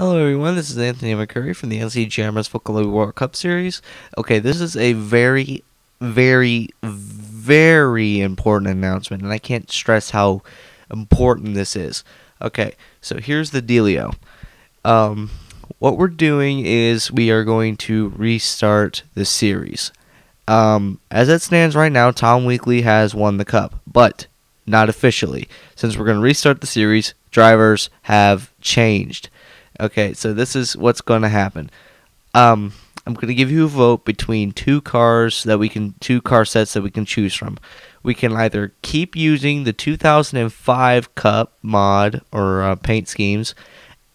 Hello everyone, this is Anthony McCurry from the NCGMRS Football World Cup Series. Okay, this is a very, very, very important announcement, and I can't stress how important this is. Okay, so here's the dealio. What we're doing is we are going to restart the series. As it stands right now, Tom Weekly has won the cup, but not officially. Since we're going to restart the series, drivers have changed. Okay, so this is what's going to happen. I'm going to give you a vote between two car sets that we can choose from. We can either keep using the 2005 Cup mod or paint schemes,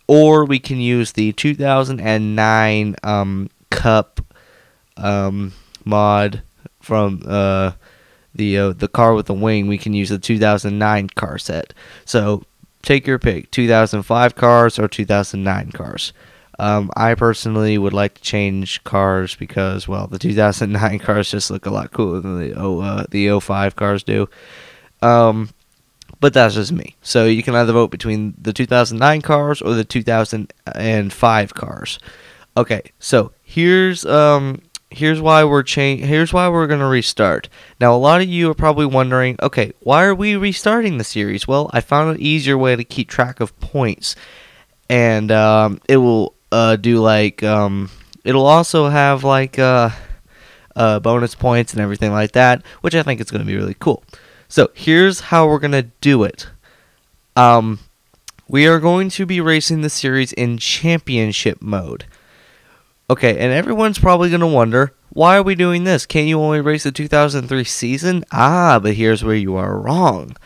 or we can use the 2009 Cup mod from the car with the wing. We can use the 2009 car set. So take your pick, 2005 cars or 2009 cars. I personally would like to change cars because, well, the 2009 cars just look a lot cooler than the 05 cars do. But that's just me. So you can either vote between the 2009 cars or the 2005 cars. Okay, so here's why we're gonna restart. Now, a lot of you are probably wondering, okay, why are we restarting the series? Well, I found an easier way to keep track of points, and it will do like it'll also have like bonus points and everything like that, which I think is gonna be really cool. So here's how we're gonna do it. We are going to be racing the series in championship mode. Okay, and everyone's probably going to wonder, why are we doing this? Can't you only race the 2003 season? But here's where you are wrong.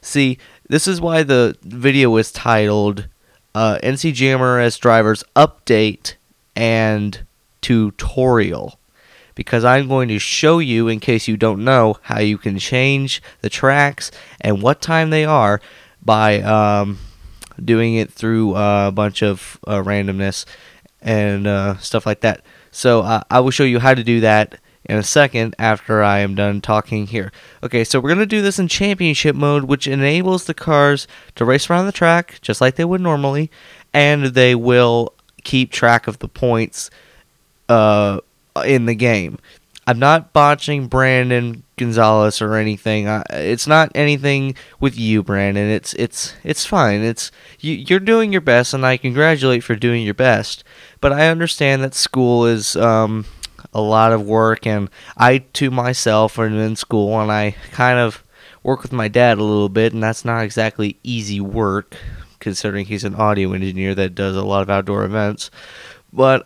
See, this is why the video is titled NCGMRS Drivers Update and Tutorial. Because I'm going to show you, in case you don't know, how you can change the tracks and what time they are by doing it through a bunch of randomness and stuff like that. So I will show you how to do that in a second after I am done talking here. Okay, so we're going to do this in championship mode, which enables the cars to race around the track just like they would normally, and they will keep track of the points in the game. I'm not botching Brandon Gonzalez or anything. It's not anything with you, Brandon. It's fine. You're doing your best, and I congratulate for doing your best. But I understand that school is a lot of work, and I too myself am in school, and I kind of work with my dad a little bit, and that's not exactly easy work, considering he's an audio engineer that does a lot of outdoor events. But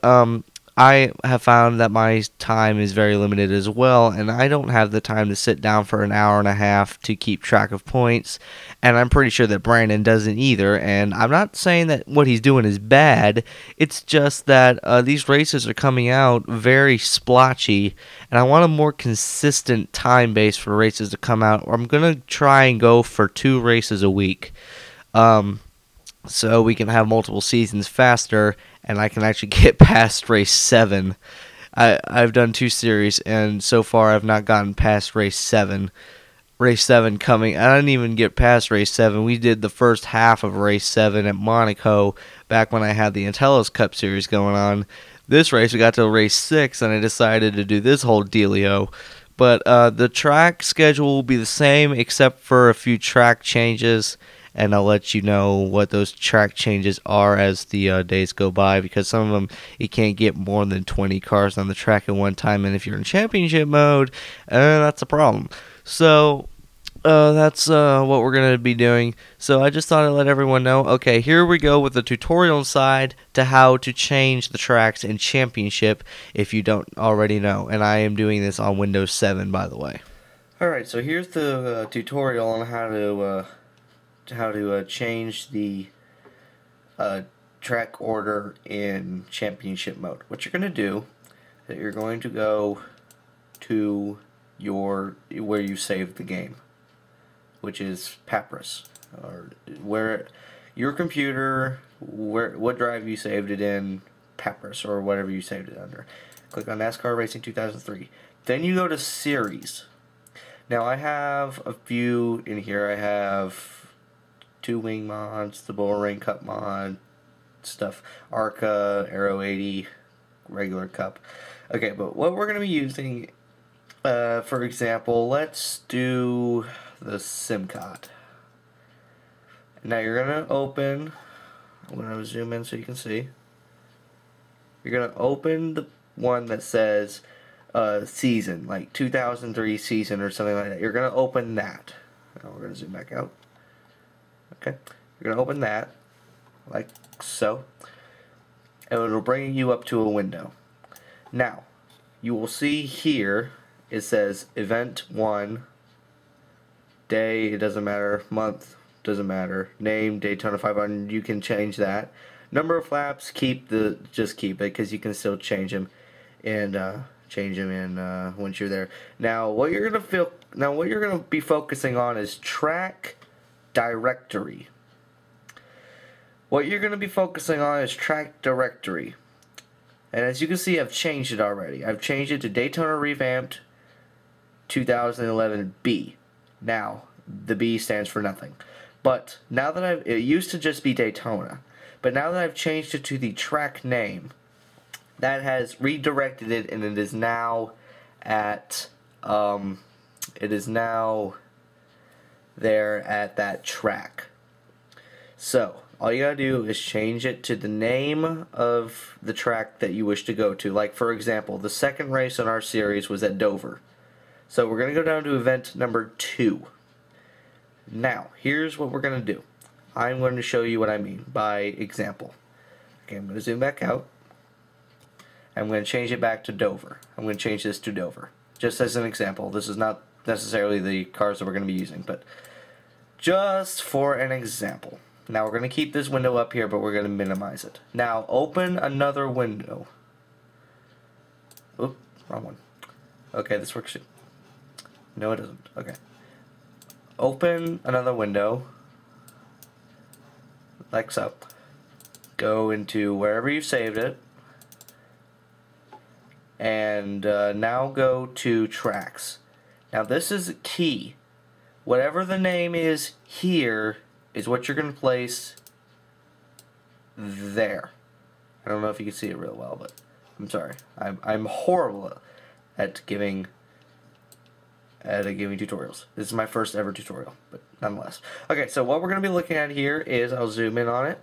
I have found that my time is very limited as well, and I don't have the time to sit down for an hour and a half to keep track of points, and I'm pretty sure that Brandon doesn't either. And I'm not saying that what he's doing is bad, it's just that these races are coming out very splotchy, and I want a more consistent time base for races to come out. I'm going to try and go for 2 races a week, so we can have multiple seasons faster, and I can actually get past race 7. I've done 2 series, and so far I've not gotten past race 7. Race 7 coming. I didn't even get past race 7. We did the first half of race 7 at Monaco back when I had the Intellis Cup series going on. This race we got to race 6, and I decided to do this whole dealio. But the track schedule will be the same except for a few track changes, and I'll let you know what those track changes are as the days go by, because some of them you can't get more than 20 cars on the track at one time, and if you're in championship mode, that's a problem. So that's what we're going to be doing. So I just thought I'd let everyone know. Okay, here we go with the tutorial side to how to change the tracks in championship if you don't already know, and I am doing this on Windows 7, by the way. Alright, so here's the tutorial on how to change the track order in championship mode. What you're going to do is you're going to go to where you saved the game, which is Papyrus, or where your computer, what drive you saved it in, Papyrus, or whatever you saved it under. Click on NASCAR Racing 2003. Then you go to Series. Now I have a few in here. I have 2 wing mods, the Bullring Cup mod, stuff. ARCA, Aero 80, regular cup. Okay, but what we're going to be using, for example, let's do the SimCot. Now you're going to open, I'm going to zoom in so you can see. You're going to open the one that says season, like 2003 season or something like that. You're going to open that. Now we're going to zoom back out. Okay, you're going to open that, like so. And it'll bring you up to a window. Now, you will see here, it says Event 1, Day, it doesn't matter, Month, doesn't matter, Name, Daytona 500, you can change that. Number of laps, just keep it, because you can still change them, and once you're there. Now, what you're gonna be focusing on is track directory. What you're gonna be focusing on is track directory. And as you can see, I've changed it already. I've changed it to Daytona Revamped 2011B. Now, the B stands for nothing. But now that it used to just be Daytona. But now that I've changed it to the track name, that has redirected it, and it is now at, there at that track. So, all you gotta do is change it to the name of the track that you wish to go to. Like, for example, the second race in our series was at Dover. So we're gonna go down to event number 2. Now, here's what we're gonna do. I'm going to show you what I mean by example. Okay, I'm gonna zoom back out. I'm gonna change it back to Dover. I'm gonna change this to Dover. Just as an example. This is not necessarily the cars that we're gonna be using, but just for an example. Now we're going to keep this window up here, but we're going to minimize it. Now open another window. Oop, wrong one. Okay, this works too. No, it doesn't. Okay. Open another window. Like so. Go into wherever you've saved it. And now go to tracks. Now this is key. Whatever the name is here is what you're going to place there. I don't know if you can see it real well, but I'm sorry. I'm horrible at giving tutorials. This is my first ever tutorial, but nonetheless. Okay, so what we're going to be looking at here is, I'll zoom in on it,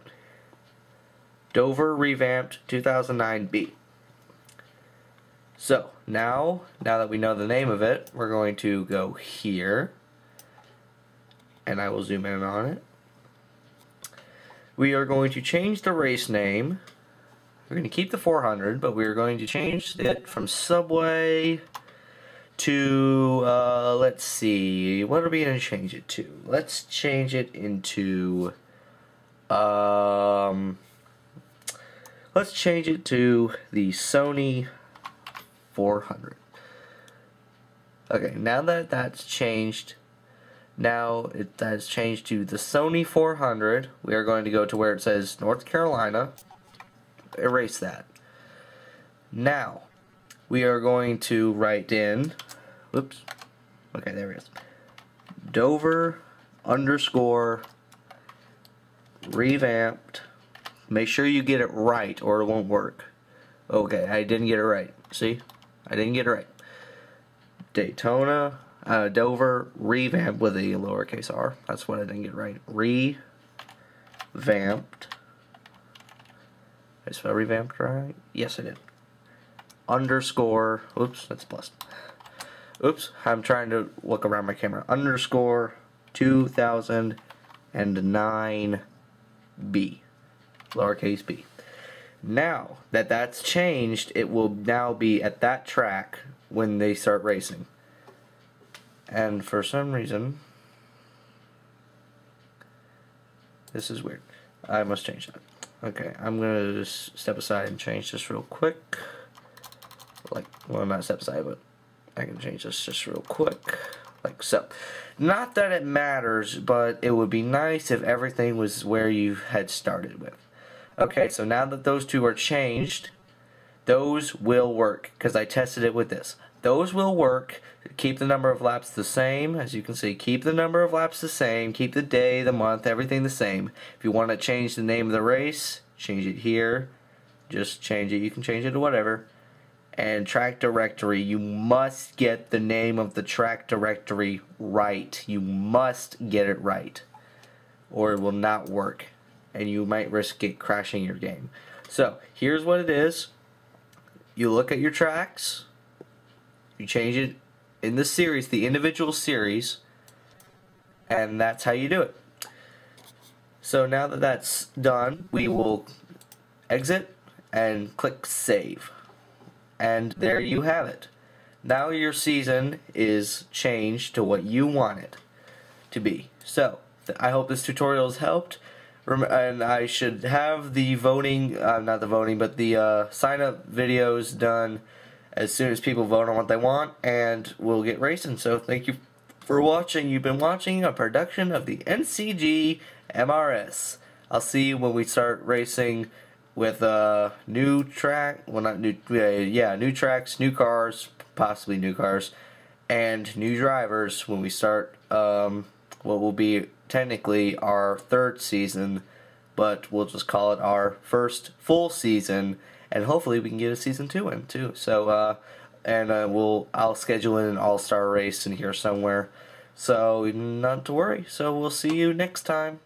Dover Revamped 2009B. So, now that we know the name of it, we're going to go here, and I will zoom in on it. We are going to change the race name. We're going to keep the 400, but we're going to change it from Subway to, let's see, what are we going to change it to? Let's change it into, let's change it to the Sony 400. Okay, now that that's changed, now it has changed to the Sony 400. We are going to go to where it says North Carolina. Erase that. Now, we are going to write in, whoops, okay, there it is. Dover _ revamped. Make sure you get it right or it won't work. Okay, I didn't get it right. See? I didn't get it right. Daytona, Dover revamped with a lowercase r. That's what I didn't get right. Revamped. Did I spell revamped right? Yes, I did. _ oops, that's plus. Oops, I'm trying to look around my camera. _ 2009B. Lowercase b. Now that that's changed, it will now be at that track when they start racing. And for some reason, this is weird. I must change that. Okay, I'm gonna just step aside and change this real quick. Like, well, not step aside, but I can change this just real quick. Like so. Not that it matters, but it would be nice if everything was where you had started with. Okay, so now that those two are changed, those will work, because I tested it with this. Those will work. Keep the number of laps the same. As you can see, keep the number of laps the same. Keep the day, the month, everything the same. If you want to change the name of the race, change it here, just change it, you can change it to whatever. And track directory, you must get the name of the track directory right. You must get it right, or it will not work, and you might risk it crashing your game. So here's what it is. You look at your tracks, you change it in the series, the individual series, and that's how you do it. So now that that's done, we will exit and click save. And there you have it. Now your season is changed to what you want it to be. So, I hope this tutorial has helped. And I should have the voting, not the voting, but the sign-up videos done as soon as people vote on what they want, and we'll get racing. So, thank you for watching. You've been watching a production of the NCGMRS. I'll see you when we start racing with new track, well, not new, yeah, new tracks, new cars, possibly new cars, and new drivers when we start what will be technically our third season, but we'll just call it our first full season, and hopefully we can get a season 2 in too. So I'll schedule in an all-star race in here somewhere, so not to worry. So we'll see you next time.